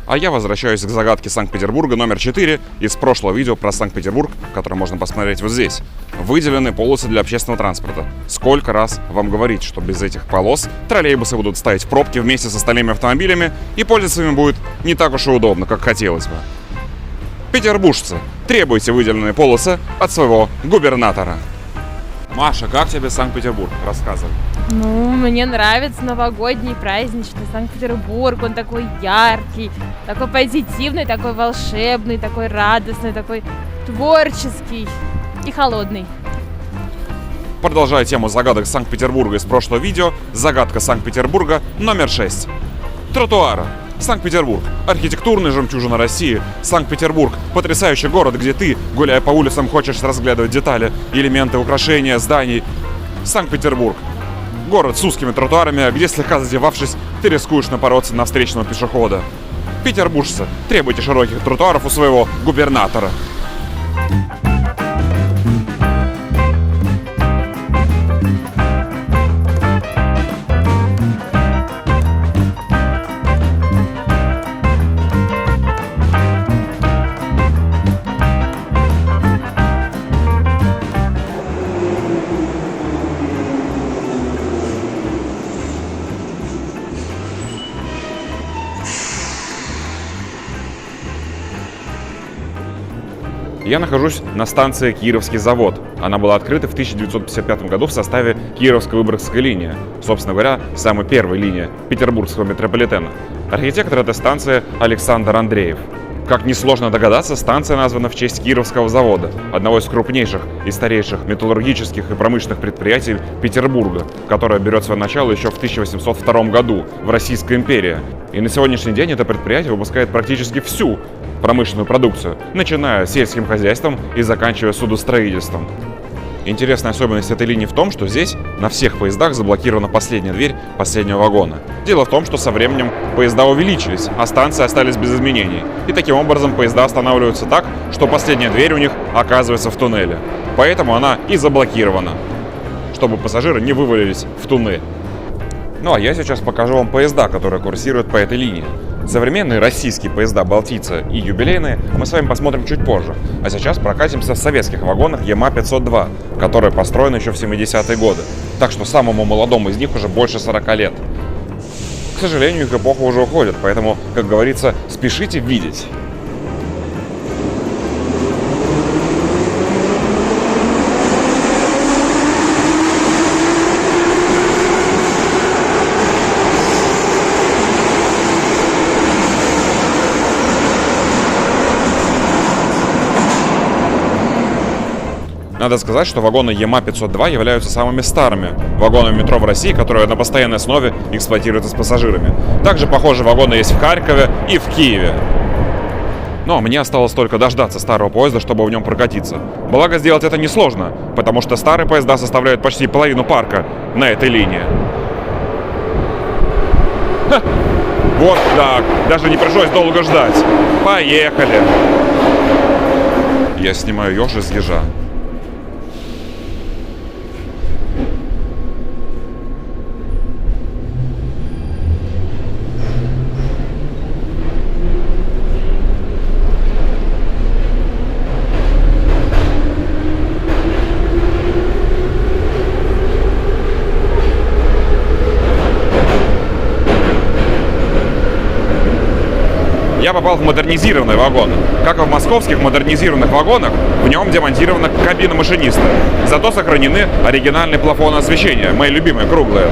А я возвращаюсь к загадке Санкт-Петербурга номер 4 из прошлого видео про Санкт-Петербург, которое можно посмотреть вот здесь. Выделены полосы для общественного транспорта. Сколько раз вам говорить, что без этих полос троллейбусы будут стоять в пробке вместе с остальными автомобилями, и пользоваться ими будет не так уж и удобно, как хотелось бы. Петербуржцы, требуйте выделенные полосы от своего губернатора. Маша, как тебе Санкт-Петербург? Рассказывай. Ну, мне нравится новогодний, праздничный Санкт-Петербург. Он такой яркий, такой позитивный, такой волшебный, такой радостный, такой творческий и холодный. Продолжая тему загадок Санкт-Петербурга из прошлого видео, загадка Санкт-Петербурга номер 6. Тротуары. Санкт-Петербург. Архитектурная жемчужина России. Санкт-Петербург. Потрясающий город, где ты, гуляя по улицам, хочешь разглядывать детали, элементы, украшения, зданий. Санкт-Петербург. Город с узкими тротуарами, где, слегка задевавшись, ты рискуешь напороться на встречного пешехода. Петербуржцы, требуйте широких тротуаров у своего губернатора. Я нахожусь на станции Кировский завод. Она была открыта в 1955 году в составе Кировско-Выборгской линии. Собственно говоря, самая первая линия петербургского метрополитена. Архитектор этой станции Александр Андреев. Как несложно догадаться, станция названа в честь Кировского завода, одного из крупнейших и старейших металлургических и промышленных предприятий Петербурга, которое берет свое начало еще в 1802 году в Российской империи. И на сегодняшний день это предприятие выпускает практически всю промышленную продукцию, начиная с сельским хозяйством и заканчивая судостроительством. Интересная особенность этой линии в том, что здесь на всех поездах заблокирована последняя дверь последнего вагона. Дело в том, что со временем поезда увеличились, а станции остались без изменений. И таким образом поезда останавливаются так, что последняя дверь у них оказывается в туннеле. Поэтому она и заблокирована, чтобы пассажиры не вывалились в туннель. Ну а я сейчас покажу вам поезда, которые курсируют по этой линии. Современные российские поезда «Балтийца» и юбилейные мы с вами посмотрим чуть позже. А сейчас прокатимся в советских вагонах ЯМА-502, которые построены еще в 70-е годы. Так что самому молодому из них уже больше 40 лет. К сожалению, их эпоха уже уходит, поэтому, как говорится, спешите видеть. Надо сказать, что вагоны ЯМА-502 являются самыми старыми вагонами метро в России, которые на постоянной основе эксплуатируются с пассажирами. Также похожие вагоны есть в Харькове и в Киеве. Но мне осталось только дождаться старого поезда, чтобы в нем прокатиться. Благо, сделать это несложно, потому что старые поезда составляют почти половину парка на этой линии. Ха! Вот так. Даже не пришлось долго ждать. Поехали. Я снимаю еж из ежа. Я попал в модернизированный вагон. Как и в московских модернизированных вагонах, в нем демонтирована кабина машиниста. Зато сохранены оригинальные плафоны освещения, мои любимые, круглые.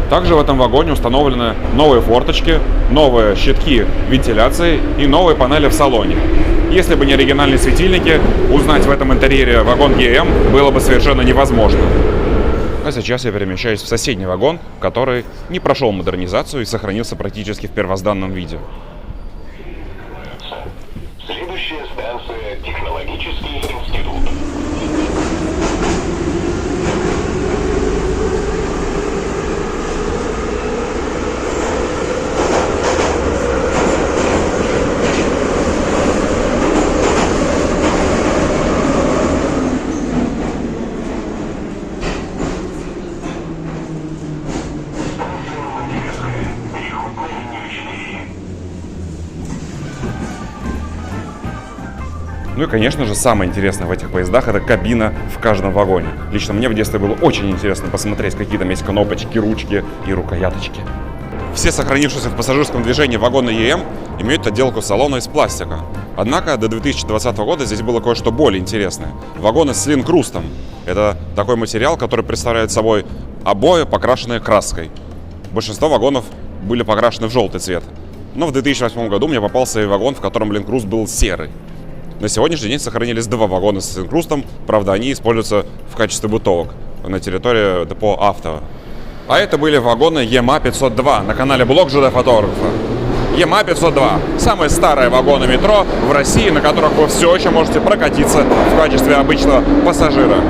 Также в этом вагоне установлены новые форточки, новые щитки вентиляции и новые панели в салоне. Если бы не оригинальные светильники, узнать в этом интерьере вагон ЕМ было бы совершенно невозможно. А сейчас я перемещаюсь в соседний вагон, который не прошел модернизацию и сохранился практически в первозданном виде. Следующая станция — Технологический институт. Ну и, конечно же, самое интересное в этих поездах – это кабина в каждом вагоне. Лично мне в детстве было очень интересно посмотреть, какие там есть кнопочки, ручки и рукояточки. Все сохранившиеся в пассажирском движении вагоны ЕМ имеют отделку салона из пластика. Однако до 2020 года здесь было кое-что более интересное. Вагоны с линкрустом. Это такой материал, который представляет собой обои, покрашенные краской. Большинство вагонов были покрашены в желтый цвет. Но в 2008 году мне попался и вагон, в котором линкруст был серый. На сегодняшний день сохранились 2 вагона с линкрустом, правда, они используются в качестве бытовок на территории депо «Авто». А это были вагоны ЕМА-502 на канале Блог ЖД Фотографа. ЕМА-502 – самые старые вагоны метро в России, на которых вы все еще можете прокатиться в качестве обычного пассажира.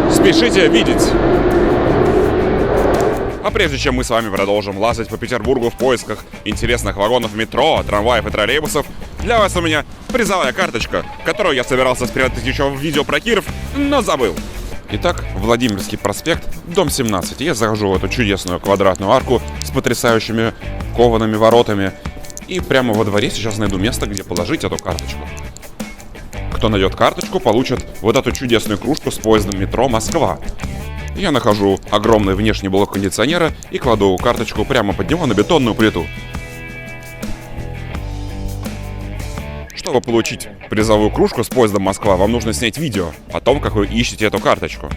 Спешите видеть! А прежде чем мы с вами продолжим лазать по Петербургу в поисках интересных вагонов метро, трамваев и троллейбусов, для вас у меня призовая карточка, которую я собирался спрятать еще в видео про Киров, но забыл. Итак, Владимирский проспект, дом 17. Я захожу в эту чудесную квадратную арку с потрясающими коваными воротами. И прямо во дворе сейчас найду место, где положить эту карточку. Кто найдет карточку, получит вот эту чудесную кружку с поездом метро «Москва». Я нахожу огромный внешний блок кондиционера и кладу карточку прямо под него на бетонную плиту. Чтобы получить призовую кружку с поездом «Москва», вам нужно снять видео о том, как вы ищете эту карточку.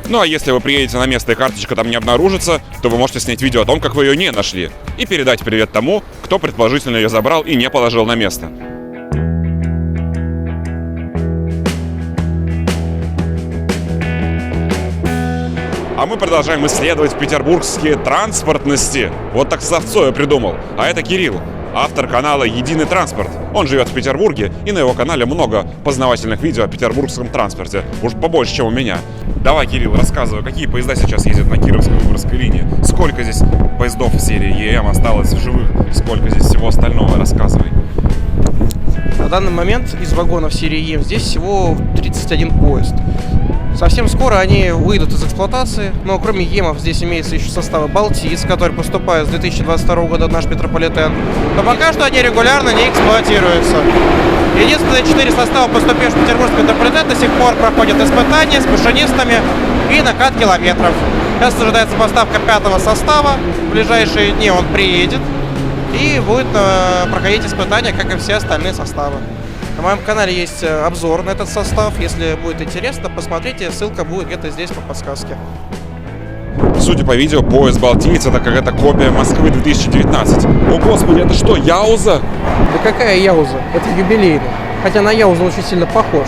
Ну а если вы приедете на место и карточка там не обнаружится, то вы можете снять видео о том, как вы ее не нашли, и передать привет тому, кто предположительно ее забрал и не положил на место. А мы продолжаем исследовать петербургские транспортности. Вот так словцо я придумал. А это Кирилл, автор канала «Единый транспорт». Он живет в Петербурге, и на его канале много познавательных видео о петербургском транспорте. Уж побольше, чем у меня. Давай, Кирилл, рассказывай, какие поезда сейчас ездят на Кировской Выборгской линии? Сколько здесь поездов в серии ЕМ осталось в живых? Сколько здесь всего остального? Рассказывай. На данный момент из вагонов серии ЕМ здесь всего 31 поезд. Совсем скоро они выйдут из эксплуатации, но кроме ЕМов здесь имеются еще составы «Балтиец», которые поступают с 2022 года в наш метрополитен. Но пока что они регулярно не эксплуатируются. Единственные 4 состава, поступивших в Петербургский метрополитен, до сих пор проходят испытания с машинистами и накат километров. Сейчас ожидается поставка 5-го состава. В ближайшие дни он приедет и будет проходить испытания, как и все остальные составы. На моем канале есть обзор на этот состав. Если будет интересно, посмотрите, ссылка будет где-то здесь по подсказке. Судя по видео, поезд «Балтиец» — это какая-то копия Москвы 2019. О господи, это что, Яуза? Да какая Яуза? Это юбилейный. Хотя на Яузу он очень сильно похож.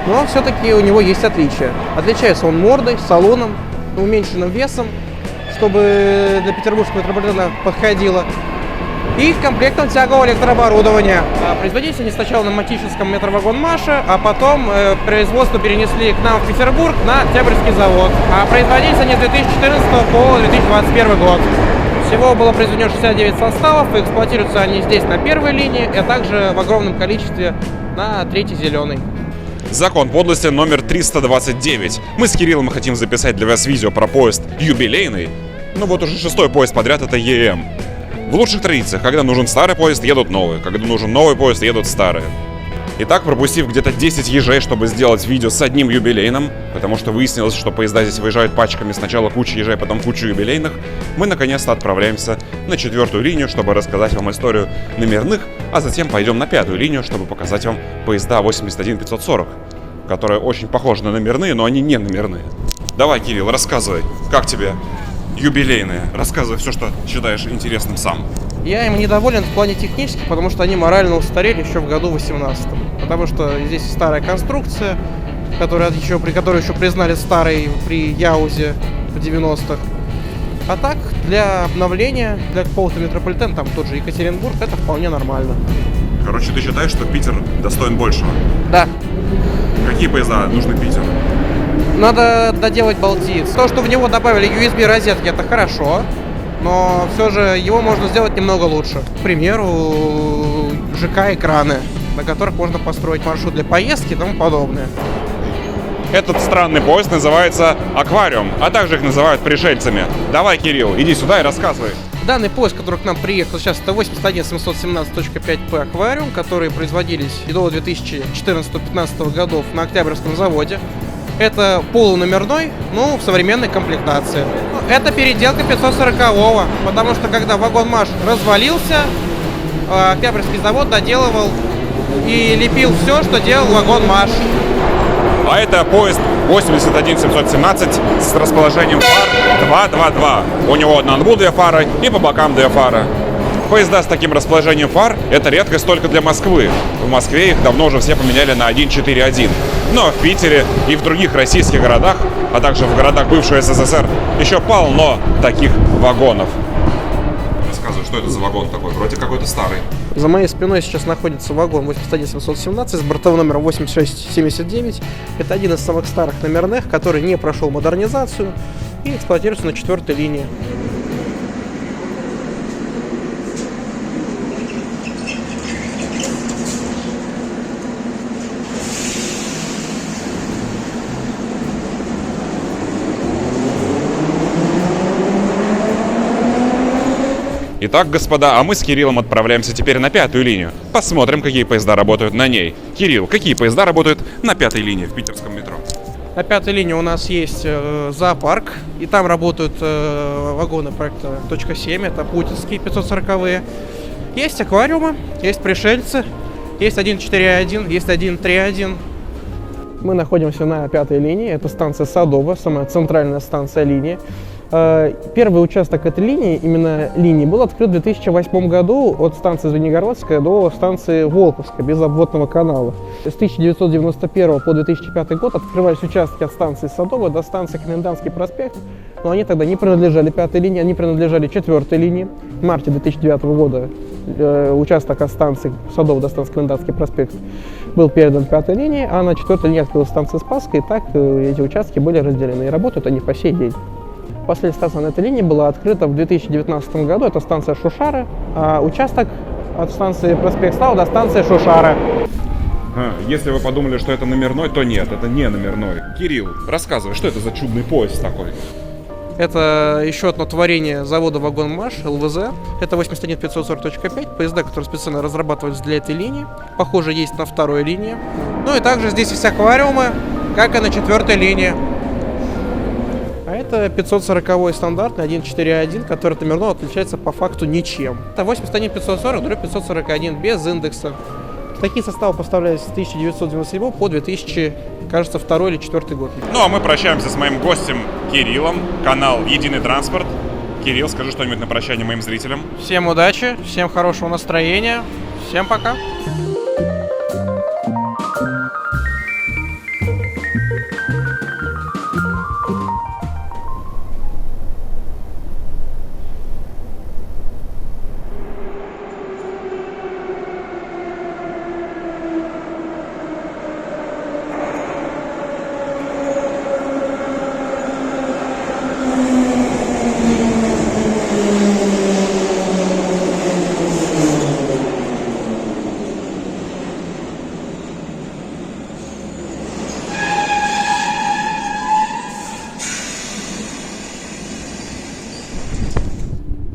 Но все-таки у него есть отличия. Отличается он мордой, салоном, уменьшенным весом, чтобы для петербургского метрополитена подходило. И комплектом тягового электрооборудования. Производились они сначала на Матищинском метровагон Маша, а потом производство перенесли к нам в Петербург на Октябрьский завод. А производились они с 2014 по 2021 год. Всего было произведено 69 составов, и эксплуатируются они здесь на первой линии, а также в огромном количестве на третьей зеленой. Закон подлости номер 329. Мы с Кириллом хотим записать для вас видео про поезд юбилейный. Ну вот уже 6-й поезд подряд — это ЕМ. В лучших традициях, когда нужен старый поезд, едут новые. Когда нужен новый поезд, едут старые. Итак, пропустив где-то 10 ежей, чтобы сделать видео с одним юбилейным, потому что выяснилось, что поезда здесь выезжают пачками, сначала куча ежей, потом куча юбилейных, мы наконец-то отправляемся на 4-ю линию, чтобы рассказать вам историю номерных, а затем пойдем на 5-ю линию, чтобы показать вам поезда 81540, которые очень похожи на номерные, но они не номерные. Давай, Кирилл, рассказывай, как тебе юбилейные? Рассказывай все, что считаешь интересным сам. Я им недоволен в плане технических, потому что они морально устарели еще в году 18. Потому что здесь старая конструкция, которую еще признали старой при Яузе в 90-х. А так, для обновления, для какого-то метрополитена, там тот же Екатеринбург, это вполне нормально. Короче, ты считаешь, что Питер достоин большего? Да. Какие поезда нужны Питеру? Надо доделать Балтиец. То, что в него добавили USB-розетки, это хорошо, но все же его можно сделать немного лучше. К примеру, ЖК-экраны, на которых можно построить маршрут для поездки и тому подобное. Этот странный поезд называется «Аквариум», а также их называют пришельцами. Давай, Кирилл, иди сюда и рассказывай. Данный поезд, который к нам приехал сейчас, это 81717.5P аквариум, которые производились и до 2014-2015 годов на Октябрьском заводе. Это полуномерной, но в современной комплектации. Это переделка 540-го, потому что когда вагон-маш развалился, Октябрьский завод доделывал и лепил все, что делал вагон-маш. А это поезд 81717 с расположением фар 222. У него на нбу 2 фары и по бокам 2 фары. Поезда с таким расположением фар – это редкость только для Москвы. В Москве их давно уже все поменяли на 1.4.1. Но в Питере и в других российских городах, а также в городах бывшего СССР, еще полно таких вагонов. Рассказывай, что это за вагон такой? Вроде какой-то старый. За моей спиной сейчас находится вагон 81717 с бортовым номером 8679. Это один из самых старых номерных, который не прошел модернизацию и эксплуатируется на 4-й линии. Итак, господа, а мы с Кириллом отправляемся теперь на 5-ю линию. Посмотрим, какие поезда работают на ней. Кирилл, какие поезда работают на 5-й линии в питерском метро? На 5-й линии у нас есть зоопарк, и там работают вагоны проекта .7, это путинские 540-е. Есть аквариумы, есть пришельцы, есть 1.4.1, есть 1.3.1. Мы находимся на 5-й линии, это станция Садово, самая центральная станция линии. Первый участок этой линии, именно линии, был открыт в 2008 году от станции Звенигородская до станции Волковская, без обводного канала. С 1991 по 2005 год открывались участки от станции Садово до станции Комендантский проспект, но они тогда не принадлежали 5-й линии, они принадлежали 4-й линии. В марте 2009 года участок от станции Садово до станции Комендантский проспект был передан 5-й линии, а на 4-й линии открылась станция Спасская, и так эти участки были разделены, и работают они по сей день. Последняя станция на этой линии была открыта в 2019 году, это станция Шушара, а участок от станции Проспект Славы до станции Шушара. Если вы подумали, что это номерной, то нет, это не номерной. Кирилл, рассказывай, что это за чудный поезд такой? Это еще одно творение завода «Вагон-Маш» ЛВЗ. Это 81540.5, поезда, которые специально разрабатывались для этой линии. Похоже, есть на 2-й линии. Ну и также здесь есть аквариумы, как и на 4-й линии. А это 540-й стандартный 1.4.1, который от номерного отличается по факту ничем. Это 81540/541 без индекса. Такие составы поставлялись с 1997 по 2000, кажется, 2-й или 4-й год. Ну а мы прощаемся с моим гостем Кириллом, канал «Единый транспорт». Кирилл, скажи что-нибудь на прощание моим зрителям. Всем удачи, всем хорошего настроения, всем пока.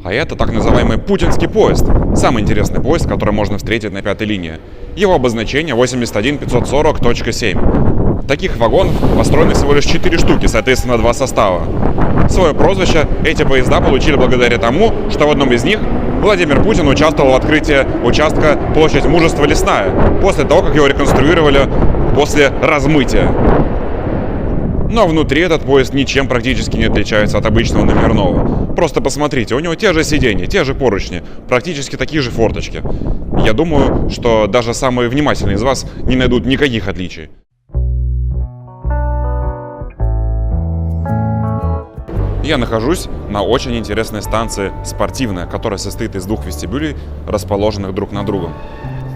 А это так называемый путинский поезд. Самый интересный поезд, который можно встретить на 5-й линии. Его обозначение 81540.7. Таких вагонов построено всего лишь 4 штуки, соответственно 2 состава. Свое прозвище эти поезда получили благодаря тому, что в одном из них Владимир Путин участвовал в открытии участка площадь Мужества Лесная, после того, как его реконструировали после размытия. Но внутри этот поезд ничем практически не отличается от обычного номерного. Просто посмотрите, у него те же сиденья, те же поручни, практически такие же форточки. Я думаю, что даже самые внимательные из вас не найдут никаких отличий. Я нахожусь на очень интересной станции «Спортивная», которая состоит из 2 вестибюлей, расположенных друг над другом.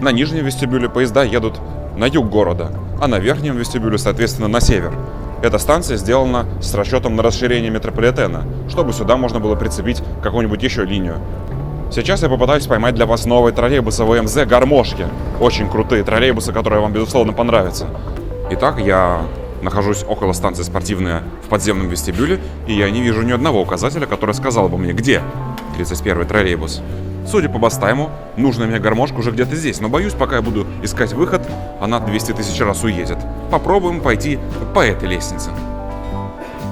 На нижнем вестибюле поезда едут на юг города, а на верхнем вестибюле, соответственно, на север. Эта станция сделана с расчетом на расширение метрополитена, чтобы сюда можно было прицепить какую-нибудь еще линию. Сейчас я попытаюсь поймать для вас новые троллейбусы ВМЗ «Гармошки». Очень крутые троллейбусы, которые вам, безусловно, понравятся. Итак, я Нахожусь около станции «Спортивная» в подземном вестибюле, и я не вижу ни одного указателя, который сказал бы мне, где 31-й троллейбус. Судя по бастайму, нужная мне гармошка уже где-то здесь, но боюсь, пока я буду искать выход, она 200 тысяч раз уедет. Попробуем пойти по этой лестнице.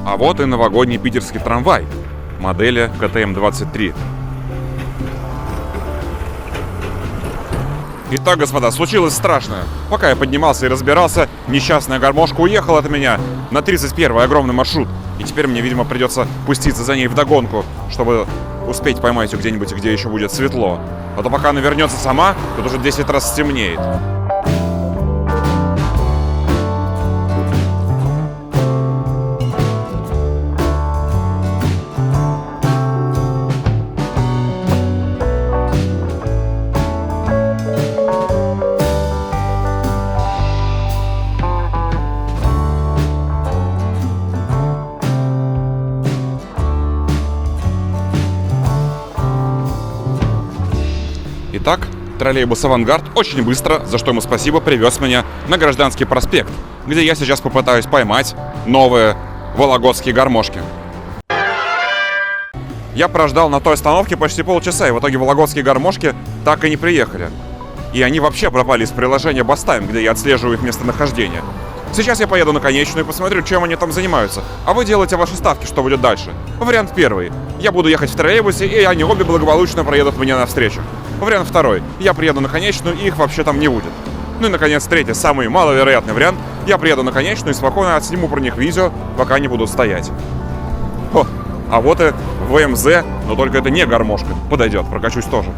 А вот и новогодний питерский трамвай модели КТМ-23. Итак, господа, случилось страшное. Пока я поднимался и разбирался, несчастная гармошка уехала от меня на 31-й огромный маршрут. И теперь мне, видимо, придется пуститься за ней вдогонку, чтобы успеть поймать ее где-нибудь, где еще будет светло. А то пока она вернется сама, тут уже 10 раз стемнеет. Итак, троллейбус «Авангард» очень быстро, за что ему спасибо, привез меня на Гражданский проспект, где я сейчас попытаюсь поймать новые вологодские гармошки. Я прождал на той остановке почти полчаса, и в итоге вологодские гармошки так и не приехали. И они вообще пропали из приложения Бастайм, где я отслеживаю их местонахождение. Сейчас я поеду на конечную и посмотрю, чем они там занимаются. А вы делаете ваши ставки, что будет дальше. Вариант первый. Я буду ехать в троллейбусе, и они обе благополучно проедут мне навстречу. Вариант второй. Я приеду на конечную, и их вообще там не будет. Ну и, наконец, третий, самый маловероятный вариант. Я приеду на конечную и спокойно отсниму про них видео, пока они будут стоять. О, а вот и ВМЗ, но только это не гармошка. Подойдет, прокачусь тоже.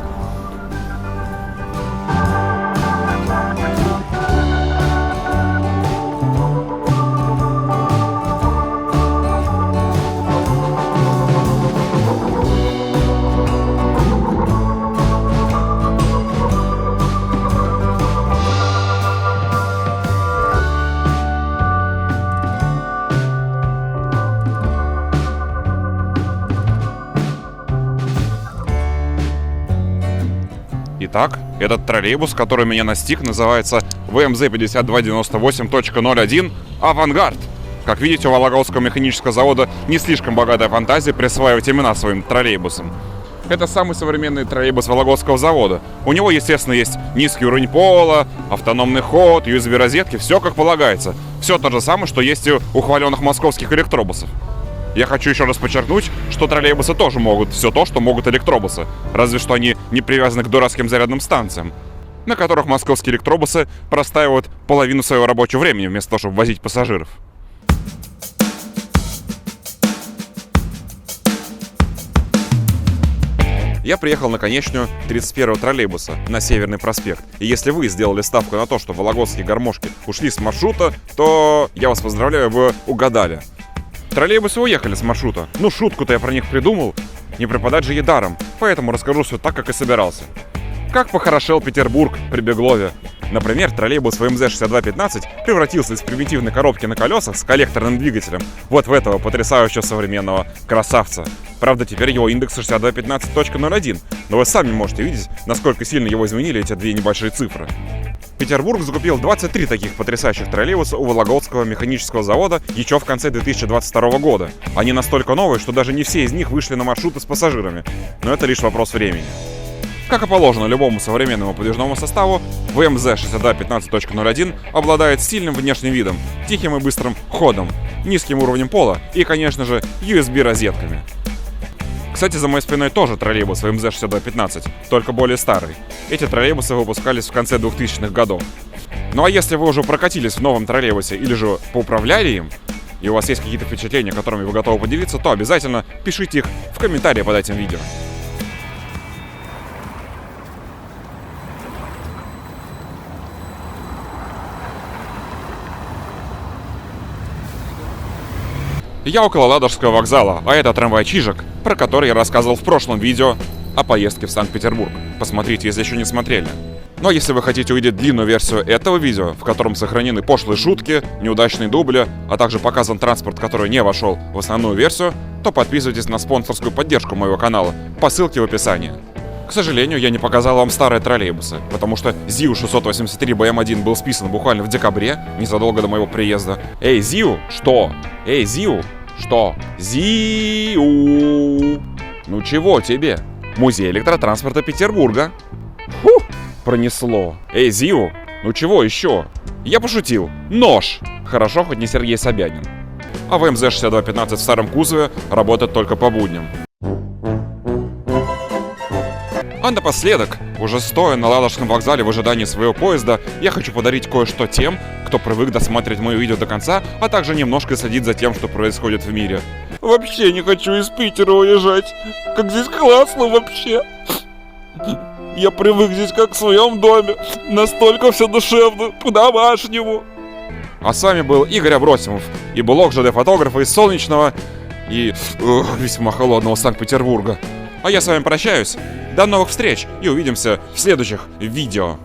Итак, этот троллейбус, который меня настиг, называется ВМЗ-5298.01 «Авангард». Как видите, у Вологодского механического завода не слишком богатая фантазия присваивать имена своим троллейбусам. Это самый современный троллейбус Вологодского завода. У него, естественно, есть низкий уровень пола, автономный ход, USB-розетки, все как полагается. Все то же самое, что есть и у хваленных московских электробусов. Я хочу еще раз подчеркнуть, что троллейбусы тоже могут все то, что могут электробусы. Разве что они не привязаны к дурацким зарядным станциям, на которых московские электробусы простаивают половину своего рабочего времени, вместо того, чтобы возить пассажиров. Я приехал на конечную 31-го троллейбуса на Северный проспект. И если вы сделали ставку на то, что вологодские гармошки ушли с маршрута, то я вас поздравляю, вы угадали. Троллейбусы уехали с маршрута. Ну, шутку-то я про них придумал. Не пропадать же ей даром. Поэтому расскажу все так, как и собирался. Как похорошел Петербург при Беглове. Например, троллейбус ВМЗ-6215 превратился из примитивной коробки на колесах с коллекторным двигателем вот в этого потрясающего современного красавца. Правда, теперь его индекс 6215.01, но вы сами можете видеть, насколько сильно его изменили эти две небольшие цифры. Петербург закупил 23 таких потрясающих троллейбуса у Вологодского механического завода еще в конце 2022 года. Они настолько новые, что даже не все из них вышли на маршруты с пассажирами, но это лишь вопрос времени. Как и положено любому современному подвижному составу, ВМЗ-6215.01 обладает сильным внешним видом, тихим и быстрым ходом, низким уровнем пола и, конечно же, USB-розетками. Кстати, за моей спиной тоже троллейбус ВМЗ-6215, только более старый. Эти троллейбусы выпускались в конце 2000-х годов. Ну а если вы уже прокатились в новом троллейбусе или же поуправляли им, и у вас есть какие-то впечатления, которыми вы готовы поделиться, то обязательно пишите их в комментарии под этим видео. Я около Ладожского вокзала, а это трамвай «Чижик», про который я рассказывал в прошлом видео о поездке в Санкт-Петербург. Посмотрите, если еще не смотрели. Но если вы хотите увидеть длинную версию этого видео, в котором сохранены пошлые шутки, неудачные дубли, а также показан транспорт, который не вошел в основную версию, то подписывайтесь на спонсорскую поддержку моего канала по ссылке в описании. К сожалению, я не показал вам старые троллейбусы, потому что ЗИУ-683 БМ-1 был списан буквально в декабре, незадолго до моего приезда. Эй, ЗИУ, что? Эй, ЗИУ, что? ЗИУ! Ну чего тебе? Музей электротранспорта Петербурга. Фух, пронесло. Эй, ЗИУ, ну чего еще? Я пошутил. Нож! Хорошо, хоть не Сергей Собянин. А ВМЗ-6215 в старом кузове работает только по будням. А напоследок, уже стоя на Ладожском вокзале в ожидании своего поезда, я хочу подарить кое-что тем, кто привык досматривать мои видео до конца, а также немножко следить за тем, что происходит в мире. Вообще не хочу из Питера уезжать. Как здесь классно вообще. Я привык здесь как в своем доме. Настолько все душевно, по-домашнему. А с вами был Игорь Абросимов и блог ЖД-фотографа из солнечного и весьма холодного Санкт-Петербурга. А я с вами прощаюсь. До новых встреч и увидимся в следующих видео.